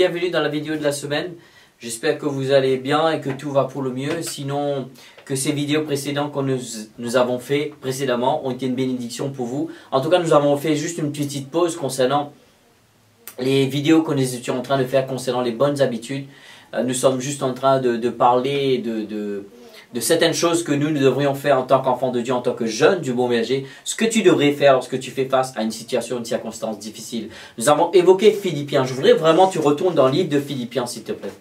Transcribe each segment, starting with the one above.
bienvenue dans la vidéo de la semaine. J'espère que vous allez bien et que tout va pour le mieux. Sinon, que ces vidéos précédentes que nous avons fait précédemment ont été une bénédiction pour vous. En tout cas, nous avons fait juste une petite pause concernant les vidéos que nous étions en train de faire concernant les bonnes habitudes. Nous sommes juste en train de parler de certaines choses que nous devrions faire en tant qu'enfants de Dieu, en tant que jeunes du bon berger, ce que tu devrais faire lorsque tu fais face à une situation, une circonstance difficile. Nous avons évoqué Philippiens. Je voudrais vraiment que tu retournes dans le livre de Philippiens, s'il te plaît.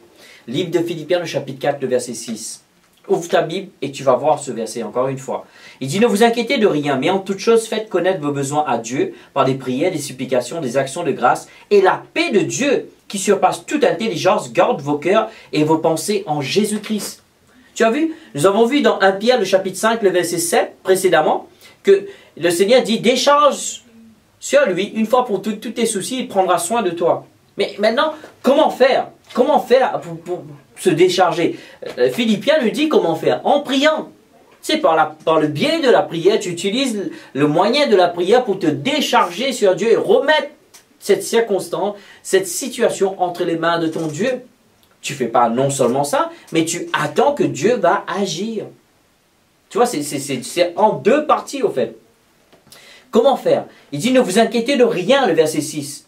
Livre de Philippiens, le chapitre 4, le verset 6. Ouvre ta Bible et tu vas voir ce verset encore une fois. Il dit, ne vous inquiétez de rien, mais en toute chose, faites connaître vos besoins à Dieu par des prières, des supplications, des actions de grâce, et la paix de Dieu, qui surpasse toute intelligence, garde vos cœurs et vos pensées en Jésus-Christ. Tu as vu? Nous avons vu dans 1 Pierre, le chapitre 5, le verset 7, précédemment, que le Seigneur dit, décharge sur lui, une fois pour toutes, tous tes soucis, il prendra soin de toi. Mais maintenant, comment faire? Comment faire pour se décharger? Philippiens nous dit comment faire. En priant. C'est par le biais de la prière, tu utilises le moyen de la prière pour te décharger sur Dieu et remettre cette circonstance, cette situation entre les mains de ton Dieu. Tu ne fais pas non seulement ça, mais tu attends que Dieu va agir. Tu vois, c'est en deux parties au fait. Comment faire? Il dit, ne vous inquiétez de rien, le verset 6.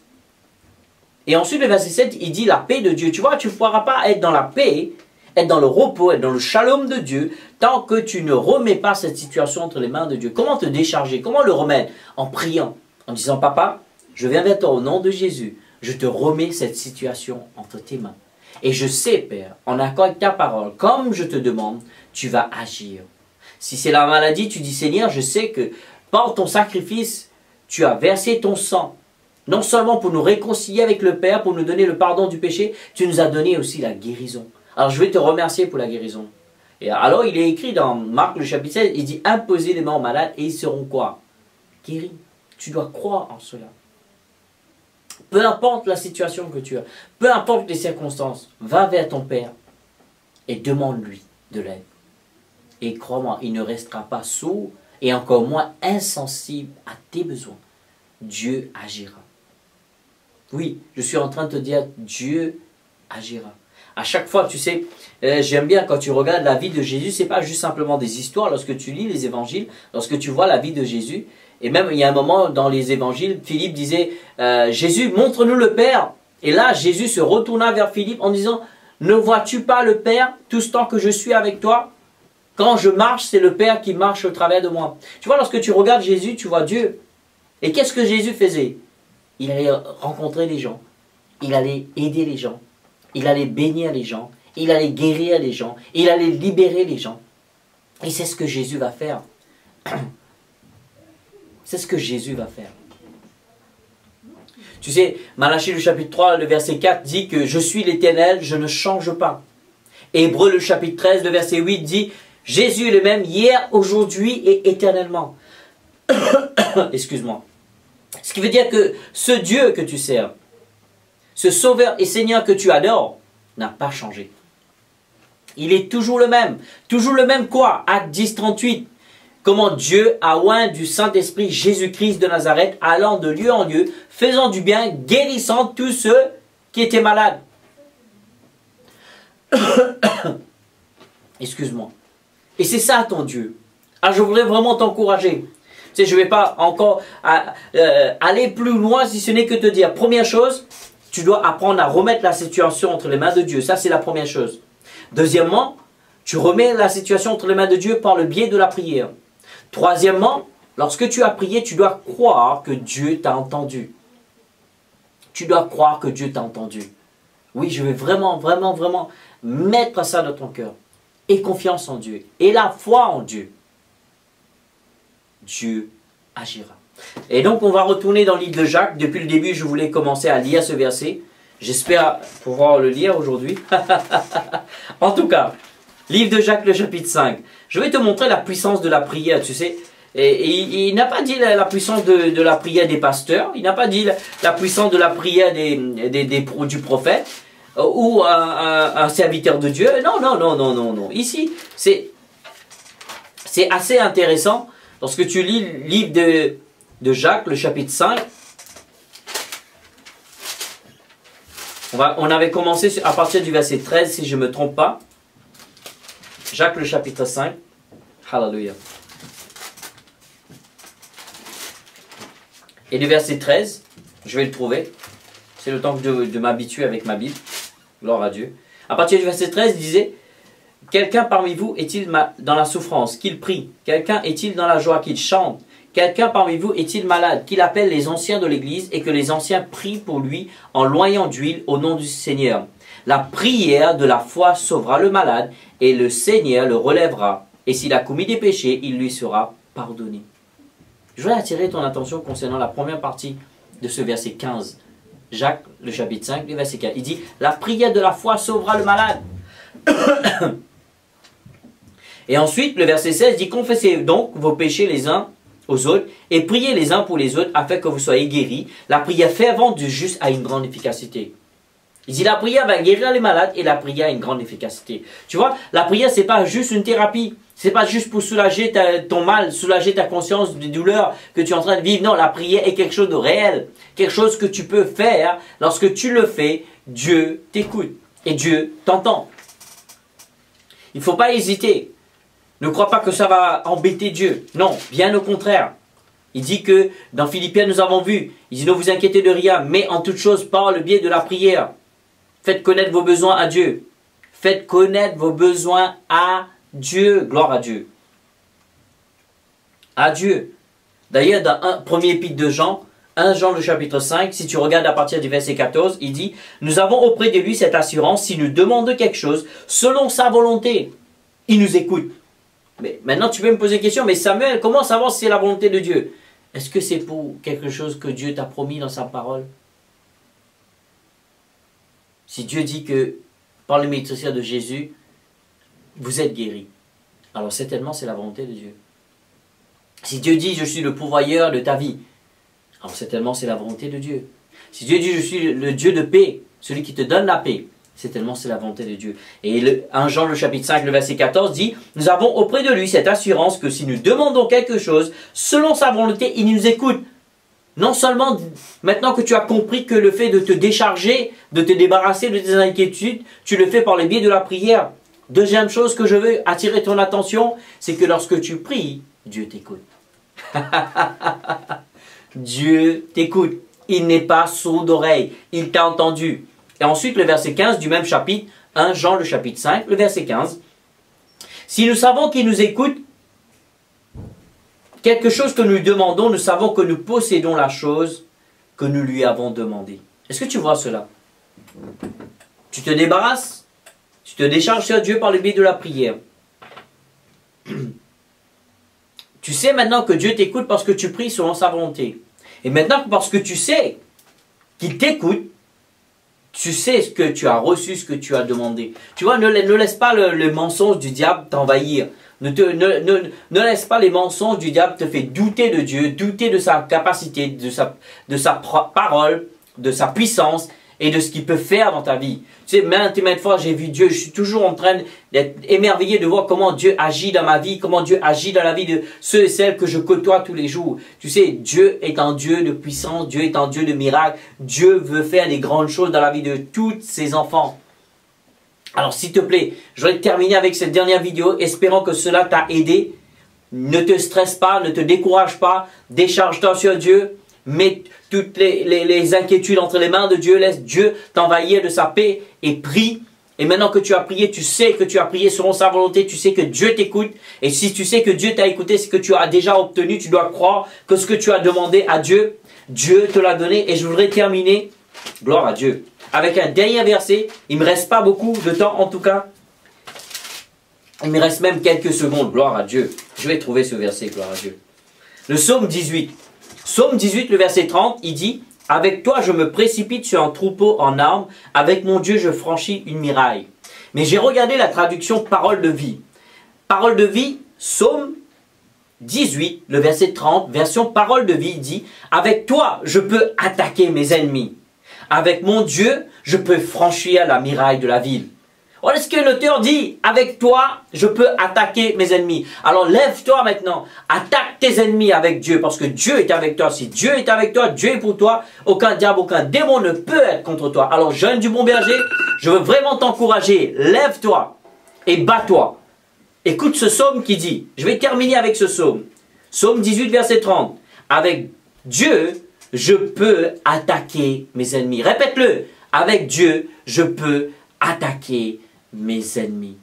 Et ensuite, le verset 7, il dit la paix de Dieu. Tu vois, tu ne pourras pas être dans la paix, être dans le repos, être dans le shalom de Dieu, tant que tu ne remets pas cette situation entre les mains de Dieu. Comment te décharger? Comment le remettre? En priant, en disant, papa, je viens vers toi au nom de Jésus. Je te remets cette situation entre tes mains. Et je sais, Père, en accord avec ta parole, comme je te demande, tu vas agir. Si c'est la maladie, tu dis, Seigneur, je sais que par ton sacrifice, tu as versé ton sang. Non seulement pour nous réconcilier avec le Père, pour nous donner le pardon du péché, tu nous as donné aussi la guérison. Alors je vais te remercier pour la guérison. Et alors il est écrit dans Marc le chapitre 16, il dit, imposez les mains aux malades et ils seront quoi? Guéris. Tu dois croire en cela. Peu importe la situation que tu as, peu importe les circonstances, va vers ton Père et demande-lui de l'aide. Et crois-moi, il ne restera pas sourd et encore moins insensible à tes besoins. Dieu agira. Oui, je suis en train de te dire, Dieu agira. À chaque fois, tu sais, j'aime bien quand tu regardes la vie de Jésus, ce n'est pas juste simplement des histoires. Lorsque tu lis les évangiles, lorsque tu vois la vie de Jésus, et même il y a un moment dans les évangiles, Philippe disait, Jésus, montre-nous le Père. Et là, Jésus se retourna vers Philippe en disant, ne vois-tu pas le Père tout ce temps que je suis avec toi? Quand je marche, c'est le Père qui marche au travers de moi. Tu vois, lorsque tu regardes Jésus, tu vois Dieu. Et qu'est-ce que Jésus faisait? Il allait rencontrer les gens, il allait aider les gens, il allait bénir les gens, il allait guérir les gens, il allait libérer les gens. Et c'est ce que Jésus va faire. C'est ce que Jésus va faire. Tu sais, Malachie le chapitre 3, le verset 4 dit que je suis l'Éternel, je ne change pas. Hébreux le chapitre 13, le verset 8 dit, Jésus est le même hier, aujourd'hui et éternellement. Excuse-moi. Ce qui veut dire que ce Dieu que tu sers, ce Sauveur et Seigneur que tu adores, n'a pas changé. Il est toujours le même. Toujours le même quoi? Acte 10, 38. Comment Dieu a oint du Saint-Esprit Jésus-Christ de Nazareth, allant de lieu en lieu, faisant du bien, guérissant tous ceux qui étaient malades. Excuse-moi. Et c'est ça ton Dieu. Alors je voudrais vraiment t'encourager. Tu sais, je ne vais pas encore aller plus loin si ce n'est que te dire. Première chose, tu dois apprendre à remettre la situation entre les mains de Dieu. Ça, c'est la première chose. Deuxièmement, tu remets la situation entre les mains de Dieu par le biais de la prière. Troisièmement, lorsque tu as prié, tu dois croire que Dieu t'a entendu. Tu dois croire que Dieu t'a entendu. Oui, je vais vraiment, vraiment, vraiment mettre ça dans ton cœur. Et confiance en Dieu. Et la foi en Dieu. Dieu agira. Et donc on va retourner dans le livre de Jacques. Depuis le début, je voulais commencer à lire ce verset. J'espère pouvoir le lire aujourd'hui. En tout cas, livre de Jacques, le chapitre 5. Je vais te montrer la puissance de la prière, tu sais. Et il n'a pas dit la puissance de la prière des pasteurs. Il n'a pas dit la puissance de la prière du prophète ou un serviteur de Dieu. Non, non, non, non, non, non. Ici, c'est assez intéressant. Lorsque tu lis le livre de Jacques, le chapitre 5, On avait commencé à partir du verset 13, si je ne me trompe pas. Jacques, le chapitre 5. Hallelujah. Et le verset 13, je vais le trouver. C'est le temps de m'habituer avec ma Bible. Gloire à Dieu. À partir du verset 13, il disait, « Quelqu'un parmi vous est-il dans la souffrance, qu'il prie? Quelqu'un est-il dans la joie, qu'il chante? Quelqu'un parmi vous est-il malade, qu'il appelle les anciens de l'Église et que les anciens prient pour lui en loyant d'huile au nom du Seigneur? La prière de la foi sauvera le malade et le Seigneur le relèvera. Et s'il a commis des péchés, il lui sera pardonné. » Je voudrais attirer ton attention concernant la première partie de ce verset 15. Jacques, le chapitre 5, le verset 15. Il dit, « La prière de la foi sauvera le malade. » Et ensuite, le verset 16 dit, « Confessez donc vos péchés les uns aux autres et priez les uns pour les autres afin que vous soyez guéris. La prière fervente du juste a une grande efficacité. » Il dit, la prière va guérir les malades et la prière a une grande efficacité. Tu vois, la prière, c'est pas juste une thérapie. C'est pas juste pour soulager ton mal, soulager ta conscience des douleurs que tu es en train de vivre. Non, la prière est quelque chose de réel. Quelque chose que tu peux faire. Lorsque tu le fais, Dieu t'écoute et Dieu t'entend. Il ne faut pas hésiter. Ne crois pas que ça va embêter Dieu. Non, bien au contraire. Il dit que dans Philippiens, nous avons vu, il dit, ne vous inquiétez de rien, mais en toute chose, par le biais de la prière, faites connaître vos besoins à Dieu. Faites connaître vos besoins à Dieu. Gloire à Dieu. À Dieu. D'ailleurs, dans un premier épître de Jean, 1 Jean le chapitre 5, si tu regardes à partir du verset 14, il dit, nous avons auprès de lui cette assurance, si nous demandons quelque chose, selon sa volonté, il nous écoute. Mais maintenant, tu peux me poser une question, mais Samuel, comment savoir si c'est la volonté de Dieu? Est-ce que c'est pour quelque chose que Dieu t'a promis dans sa parole? Si Dieu dit que, par le ministère de Jésus, vous êtes guéris, alors certainement c'est la volonté de Dieu. Si Dieu dit, je suis le pourvoyeur de ta vie, alors certainement c'est la volonté de Dieu. Si Dieu dit, je suis le Dieu de paix, celui qui te donne la paix, certainement c'est la volonté de Dieu. Et 1 Jean le chapitre 5, le verset 14 dit, nous avons auprès de lui cette assurance que si nous demandons quelque chose, selon sa volonté, il nous écoute. Non seulement, maintenant que tu as compris que le fait de te décharger, de te débarrasser de tes inquiétudes, tu le fais par le biais de la prière. Deuxième chose que je veux attirer ton attention, c'est que lorsque tu pries, Dieu t'écoute. Dieu t'écoute. Il n'est pas sourd d'oreille. Il t'a entendu. Et ensuite, le verset 15 du même chapitre, 1 Jean le chapitre 5, le verset 15. Si nous savons qu'il nous écoute, quelque chose que nous lui demandons, nous savons que nous possédons la chose que nous lui avons demandée. Est-ce que tu vois cela? Tu te débarrasses, tu te décharges sur Dieu par le biais de la prière. Tu sais maintenant que Dieu t'écoute parce que tu pries selon sa volonté. Et maintenant, parce que tu sais qu'il t'écoute, tu sais ce que tu as reçu, ce que tu as demandé. Tu vois, ne laisse pas le mensonge du diable t'envahir. Ne laisse pas les mensonges du diable te faire douter de Dieu, douter de sa capacité, de sa parole, de sa puissance et de ce qu'il peut faire dans ta vie. Tu sais, maintes et maintes fois, j'ai vu Dieu, je suis toujours en train d'être émerveillé de voir comment Dieu agit dans ma vie, comment Dieu agit dans la vie de ceux et celles que je côtoie tous les jours. Tu sais, Dieu est un Dieu de puissance, Dieu est un Dieu de miracles, Dieu veut faire des grandes choses dans la vie de tous ses enfants. Alors, s'il te plaît, je vais terminer avec cette dernière vidéo, espérant que cela t'a aidé. Ne te stresse pas, ne te décourage pas, décharge-toi sur Dieu, mets toutes les inquiétudes entre les mains de Dieu, laisse Dieu t'envahir de sa paix et prie. Et maintenant que tu as prié, tu sais que tu as prié selon sa volonté, tu sais que Dieu t'écoute. Et si tu sais que Dieu t'a écouté, c'est que tu as déjà obtenu, tu dois croire que ce que tu as demandé à Dieu, Dieu te l'a donné. Et je voudrais terminer, gloire à Dieu, avec un dernier verset. Il ne me reste pas beaucoup de temps en tout cas. Il me reste même quelques secondes, gloire à Dieu. Je vais trouver ce verset, gloire à Dieu. Le psaume 18. Psaume 18, le verset 30, il dit « Avec toi je me précipite sur un troupeau en armes, avec mon Dieu je franchis une muraille. » Mais j'ai regardé la traduction parole de vie. Parole de vie, psaume 18, le verset 30, version parole de vie, dit « Avec toi je peux attaquer mes ennemis. Avec mon Dieu je peux franchir la muraille de la ville. » Voilà ce que l'auteur dit. Avec toi, je peux attaquer mes ennemis. Alors lève-toi maintenant. Attaque tes ennemis avec Dieu. Parce que Dieu est avec toi. Si Dieu est avec toi, Dieu est pour toi. Aucun diable, aucun démon ne peut être contre toi. Alors jeune du bon berger, je veux vraiment t'encourager. Lève-toi et bats-toi. Écoute ce psaume qui dit. Je vais terminer avec ce psaume. Psaume 18, verset 30. Avec Dieu, je peux attaquer mes ennemis. Répète-le. Avec Dieu, je peux attaquer mes ennemis.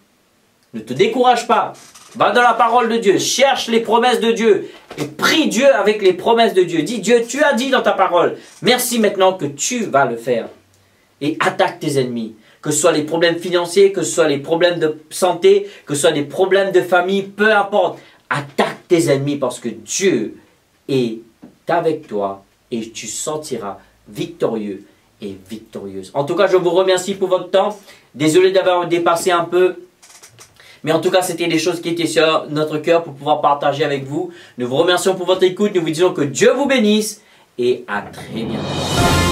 Ne te décourage pas. Va dans la parole de Dieu. Cherche les promesses de Dieu. Et prie Dieu avec les promesses de Dieu. Dis Dieu, tu as dit dans ta parole. Merci maintenant que tu vas le faire. Et attaque tes ennemis. Que ce soit les problèmes financiers, que ce soit les problèmes de santé, que ce soit des problèmes de famille, peu importe. Attaque tes ennemis parce que Dieu est avec toi et tu sortiras victorieux et victorieuse. En tout cas, je vous remercie pour votre temps. Désolé d'avoir dépassé un peu. Mais en tout cas, c'était des choses qui étaient sur notre cœur pour pouvoir partager avec vous. Nous vous remercions pour votre écoute. Nous vous disons que Dieu vous bénisse et à très bientôt.